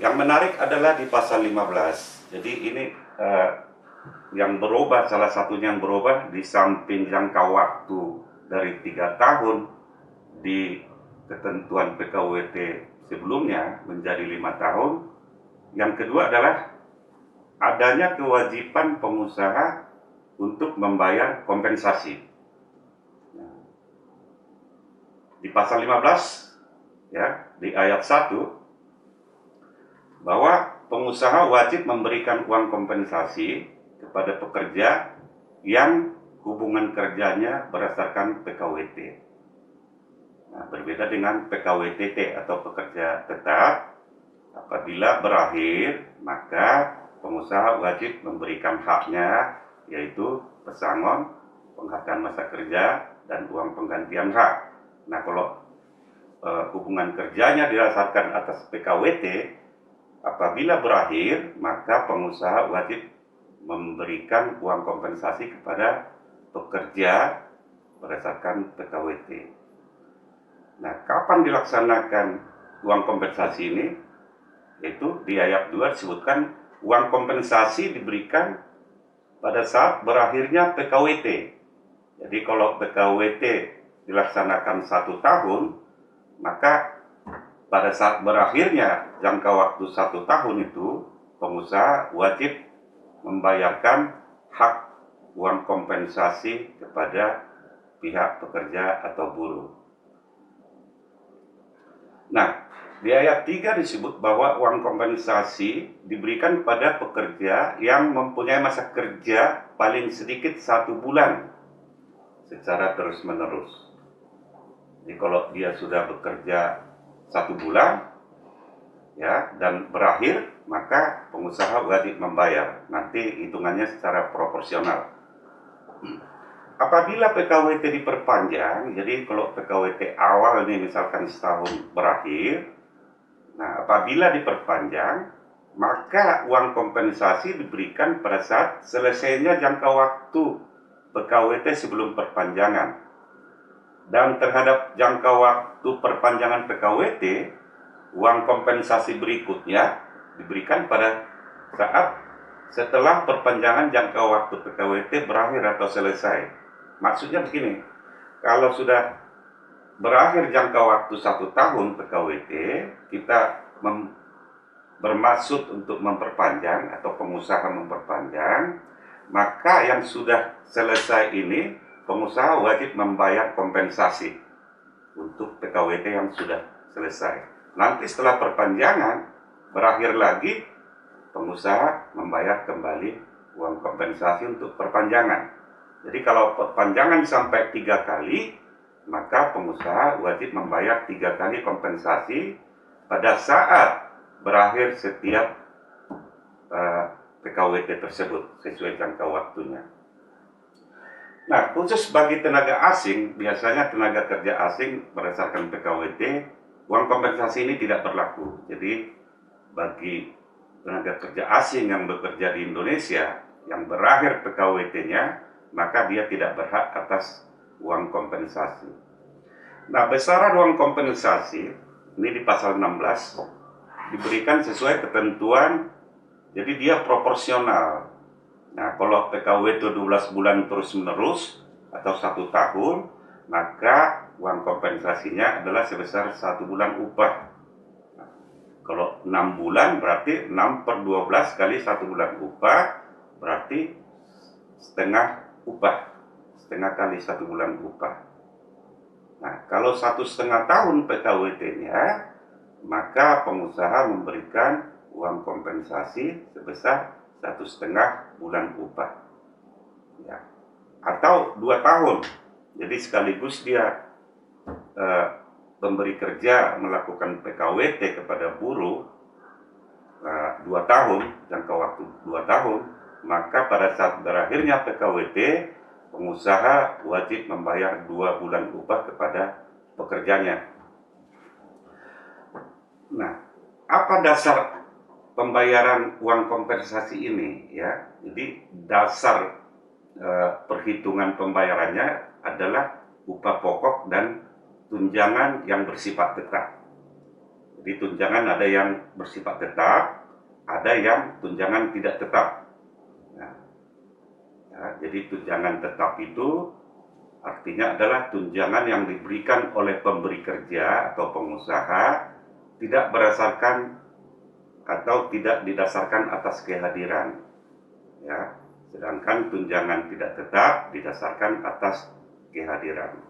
Yang menarik adalah di pasal 15. Jadi ini yang berubah, salah satunya yang berubah di samping jangka waktu dari 3 tahun di ketentuan PKWT sebelumnya menjadi 5 tahun. Yang kedua adalah adanya kewajiban pengusaha untuk membayar kompensasi. Di pasal 15 ya, di ayat 1 bahwa pengusaha wajib memberikan uang kompensasi kepada pekerja yang hubungan kerjanya berdasarkan PKWT. Nah, berbeda dengan PKWTT atau pekerja tetap, apabila berakhir maka pengusaha wajib memberikan haknya, yaitu pesangon, penghargaan masa kerja, dan uang penggantian hak. Nah, kalau hubungan kerjanya didasarkan atas PKWT, apabila berakhir, maka pengusaha wajib memberikan uang kompensasi kepada pekerja berdasarkan PKWT. Nah, kapan dilaksanakan uang kompensasi ini? Yaitu di ayat 2 disebutkan uang kompensasi diberikan pada saat berakhirnya PKWT. Jadi kalau PKWT dilaksanakan 1 tahun, maka pada saat berakhirnya jangka waktu 1 tahun itu, pengusaha wajib membayarkan hak uang kompensasi kepada pihak pekerja atau buruh. Nah, di ayat 3 disebut bahwa uang kompensasi diberikan kepada pekerja yang mempunyai masa kerja paling sedikit 1 bulan secara terus-menerus. Jadi kalau dia sudah bekerja 1 bulan ya dan berakhir, maka pengusaha wajib membayar. Nanti hitungannya secara proporsional. Apabila PKWT diperpanjang, jadi kalau PKWT awal ini misalkan setahun berakhir, nah apabila diperpanjang, maka uang kompensasi diberikan pada saat selesainya jangka waktu PKWT sebelum perpanjangan. Dan terhadap jangka waktu perpanjangan PKWT, uang kompensasi berikutnya diberikan pada saat setelah perpanjangan jangka waktu PKWT berakhir atau selesai. Maksudnya begini, kalau sudah berakhir jangka waktu 1 tahun PKWT, kita bermaksud untuk memperpanjang atau pengusaha memperpanjang, maka yang sudah selesai ini pengusaha wajib membayar kompensasi untuk PKWT yang sudah selesai. Nanti setelah perpanjangan berakhir lagi, pengusaha membayar kembali uang kompensasi untuk perpanjangan. Jadi kalau perpanjangan sampai 3 kali, maka pengusaha wajib membayar 3 kali kompensasi pada saat berakhir setiap PKWT tersebut sesuai jangka waktunya. Nah, khusus bagi tenaga asing, biasanya tenaga kerja asing berdasarkan PKWT, uang kompensasi ini tidak berlaku. Jadi bagi tenaga kerja asing yang bekerja di Indonesia yang berakhir PKWT-nya, maka dia tidak berhak atas uang kompensasi. Nah, besaran uang kompensasi ini di pasal 16 diberikan sesuai ketentuan, jadi dia proporsional. Nah, kalau PKWT 12 bulan terus-menerus atau 1 tahun, maka uang kompensasinya adalah sebesar 1 bulan upah. Kalau 6 bulan berarti 6 per 12 kali 1 bulan upah, berarti setengah upah, setengah kali 1 bulan upah. Nah, kalau 1,5 tahun PKWT-nya, maka pengusaha memberikan uang kompensasi sebesar 1,5 bulan upah. Ya. Atau 2 tahun, jadi sekaligus dia pemberi kerja melakukan PKWT kepada buruh 2 tahun, jangka waktu 2 tahun, maka pada saat berakhirnya PKWT, pengusaha wajib membayar 2 bulan upah kepada pekerjanya. Nah, apa dasar pembayaran uang kompensasi ini? Ya, jadi dasar perhitungan pembayarannya adalah upah pokok dan tunjangan yang bersifat tetap. Jadi tunjangan ada yang bersifat tetap, ada yang tunjangan tidak tetap. Nah, jadi tunjangan tetap itu artinya adalah tunjangan yang diberikan oleh pemberi kerja atau pengusaha tidak berdasarkan atau tidak didasarkan atas kehadiran. Ya, sedangkan tunjangan tidak tetap didasarkan atas kehadiran.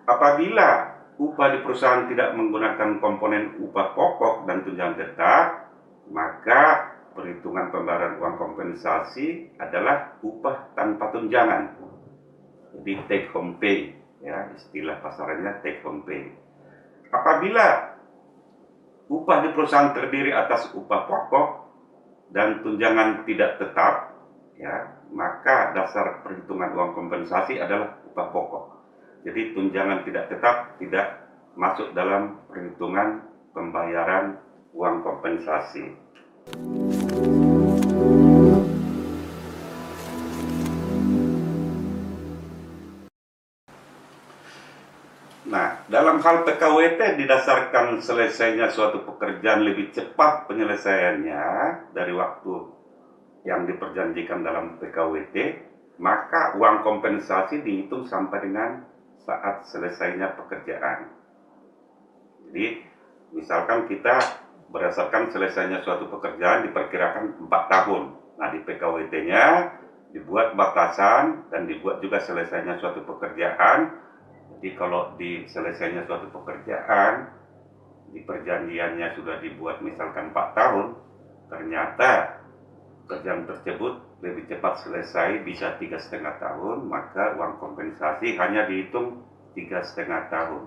Apabila upah di perusahaan tidak menggunakan komponen upah pokok dan tunjangan tetap, maka perhitungan pembayaran uang kompensasi adalah upah tanpa tunjangan. Jadi take home pay, ya, istilah pasarannya take home pay. Apabila upah di perusahaan terdiri atas upah pokok dan tunjangan tidak tetap, ya, maka dasar perhitungan uang kompensasi adalah upah pokok. Jadi tunjangan tidak tetap tidak masuk dalam perhitungan pembayaran uang kompensasi. Nah, dalam hal PKWT didasarkan selesainya suatu pekerjaan lebih cepat penyelesaiannya dari waktu yang diperjanjikan dalam PKWT, maka uang kompensasi dihitung sampai dengan saat selesainya pekerjaan. Jadi, misalkan kita berdasarkan selesainya suatu pekerjaan diperkirakan 4 tahun. Nah, di PKWT-nya dibuat batasan dan dibuat juga selesainya suatu pekerjaan. Jadi kalau di selesainya suatu pekerjaan, di perjanjiannya sudah dibuat misalkan 4 tahun, ternyata pekerjaan tersebut lebih cepat selesai, bisa 3,5 tahun, maka uang kompensasi hanya dihitung 3,5 tahun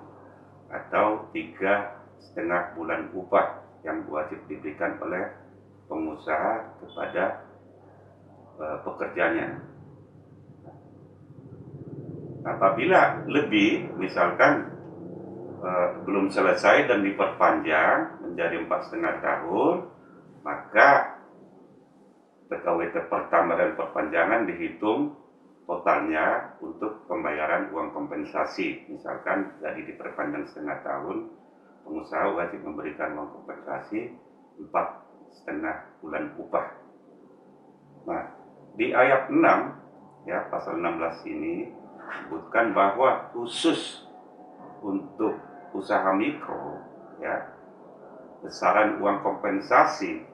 atau 3,5 bulan upah yang wajib diberikan oleh pengusaha kepada pekerjanya. Apabila lebih, misalkan belum selesai dan diperpanjang menjadi 4,5 tahun, maka PKWT pertama dan perpanjangan dihitung totalnya untuk pembayaran uang kompensasi. Misalkan jadi diperpanjang 1,5 tahun, pengusaha wajib memberikan uang kompensasi 4,5 bulan upah. Nah, di ayat 6, ya, pasal 16 ini sebutkan bahwa khusus untuk usaha mikro, ya, besaran uang kompensasi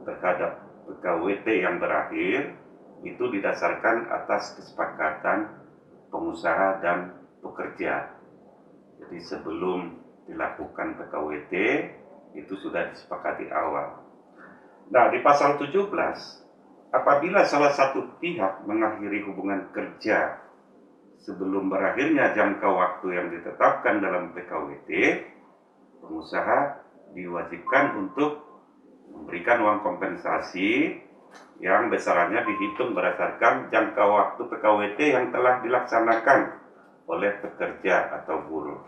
terhadap PKWT yang berakhir itu didasarkan atas kesepakatan pengusaha dan pekerja. Jadi sebelum dilakukan PKWT itu sudah disepakati awal. Nah, di pasal 17, apabila salah satu pihak mengakhiri hubungan kerja sebelum berakhirnya jangka waktu yang ditetapkan dalam PKWT, pengusaha diwajibkan untuk memberikan uang kompensasi yang besarannya dihitung berdasarkan jangka waktu PKWT yang telah dilaksanakan oleh pekerja atau buruh.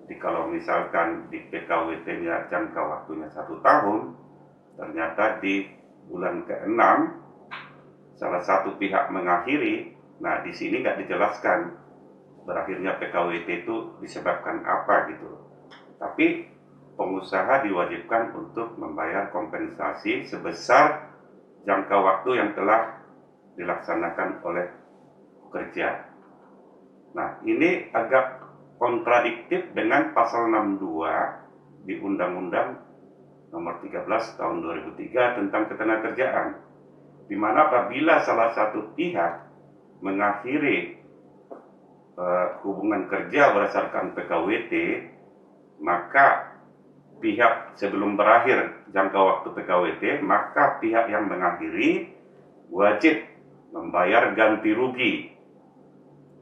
Jadi kalau misalkan di PKWT-nya jangka waktunya 1 tahun, ternyata di bulan ke-6 salah satu pihak mengakhiri. Nah, di sini nggak dijelaskan berakhirnya PKWT itu disebabkan apa gitu. Tapi pengusaha diwajibkan untuk membayar kompensasi sebesar jangka waktu yang telah dilaksanakan oleh pekerja. Nah, ini agak kontradiktif dengan pasal 62 di Undang-Undang Nomor 13 Tahun 2003 tentang Ketenagakerjaan, di mana apabila salah satu pihak mengakhiri hubungan kerja berdasarkan PKWT, maka pihak sebelum berakhir jangka waktu PKWT, maka pihak yang mengakhiri wajib membayar ganti rugi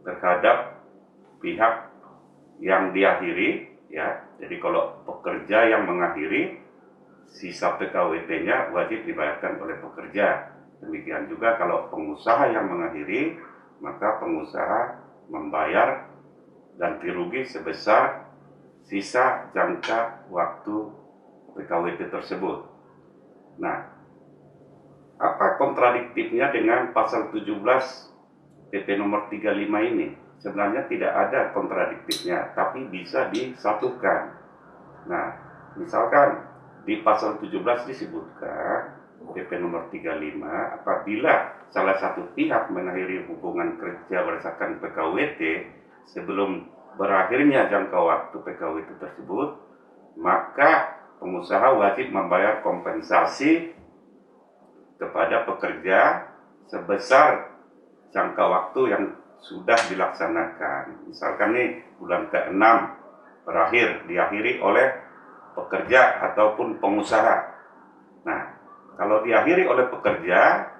terhadap pihak yang diakhiri, ya. Jadi kalau pekerja yang mengakhiri, sisa PKWT-nya wajib dibayarkan oleh pekerja. Demikian juga kalau pengusaha yang mengakhiri, maka pengusaha membayar ganti rugi sebesar sisa jangka waktu PKWT tersebut. Nah, Apa kontradiktifnya dengan pasal 17 PP nomor 35 ini? Sebenarnya tidak ada kontradiktifnya, tapi bisa disatukan. Nah, misalkan di pasal 17 disebutkan PP nomor 35, apabila salah satu pihak mengakhiri hubungan kerja berdasarkan PKWT sebelum berakhirnya jangka waktu PKWT tersebut, maka pengusaha wajib membayar kompensasi kepada pekerja sebesar jangka waktu yang sudah dilaksanakan. Misalkan nih bulan ke-6 berakhir, diakhiri oleh pekerja ataupun pengusaha. Nah, kalau diakhiri oleh pekerja,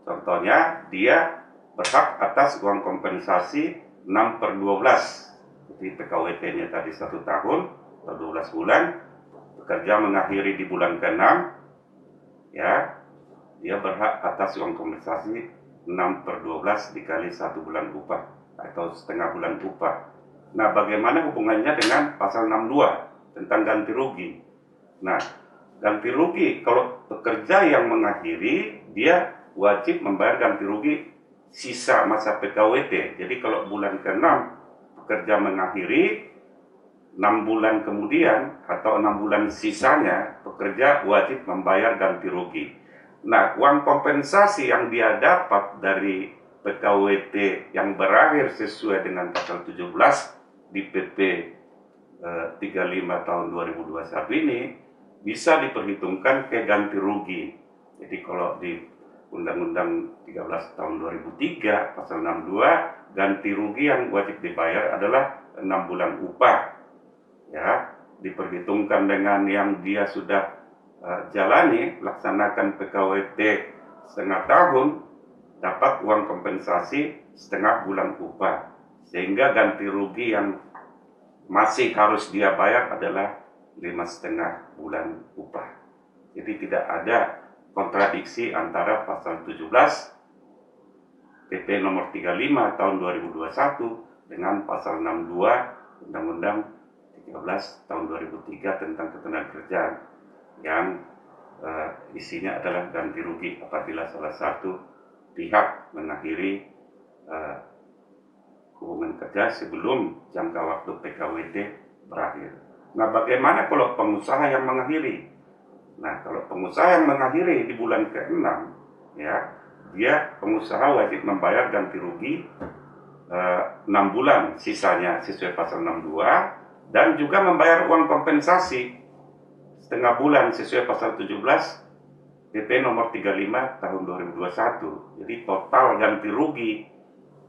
contohnya dia berhak atas uang kompensasi 6/12. Jadi PKWT-nya tadi 1 tahun atau 12 bulan, pekerja mengakhiri di bulan ke-6, ya, dia berhak atas uang kompensasi 6/12 dikali 1 bulan upah atau setengah bulan upah. Nah, bagaimana hubungannya dengan pasal 62 tentang ganti rugi? Nah, ganti rugi kalau pekerja yang mengakhiri, dia wajib membayar ganti rugi sisa masa PKWT. Jadi kalau bulan ke-6 pekerja mengakhiri, 6 bulan kemudian atau 6 bulan sisanya pekerja wajib membayar ganti rugi. Nah, uang kompensasi yang dia dapat dari PKWT yang berakhir sesuai dengan pasal 17 di PP 35 tahun 2021 ini bisa diperhitungkan ke ganti rugi. Jadi kalau di Undang-Undang 13 tahun 2003 pasal 62, ganti rugi yang wajib dibayar adalah 6 bulan upah. Ya, diperhitungkan dengan yang dia sudah jalani, laksanakan PKWT setengah tahun, dapat uang kompensasi setengah bulan upah, sehingga ganti rugi yang masih harus dia bayar adalah 5,5 bulan upah. Jadi tidak ada kontradiksi antara pasal 17 PP nomor 35 tahun 2021 dengan pasal 62 Undang-Undang 13 tahun 2003 tentang ketenagakerjaan yang isinya adalah ganti rugi apabila salah satu pihak mengakhiri hubungan kerja sebelum jangka waktu PKWT berakhir. Nah, bagaimana kalau pengusaha yang mengakhiri? Nah, kalau pengusaha yang mengakhiri di bulan ke-6, ya, dia pengusaha wajib membayar ganti rugi 6 bulan sisanya sesuai pasal 62 dan juga membayar uang kompensasi setengah bulan sesuai pasal 17 PP nomor 35 tahun 2021. Jadi total ganti rugi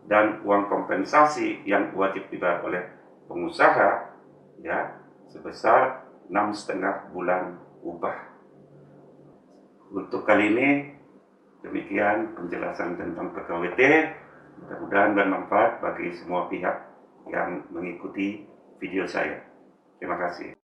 dan uang kompensasi yang wajib dibayar oleh pengusaha, ya, sebesar 6,5 bulan upah. Untuk kali ini demikian penjelasan tentang PKWT. Mudah-mudahan bermanfaat bagi semua pihak yang mengikuti video saya. Terima kasih.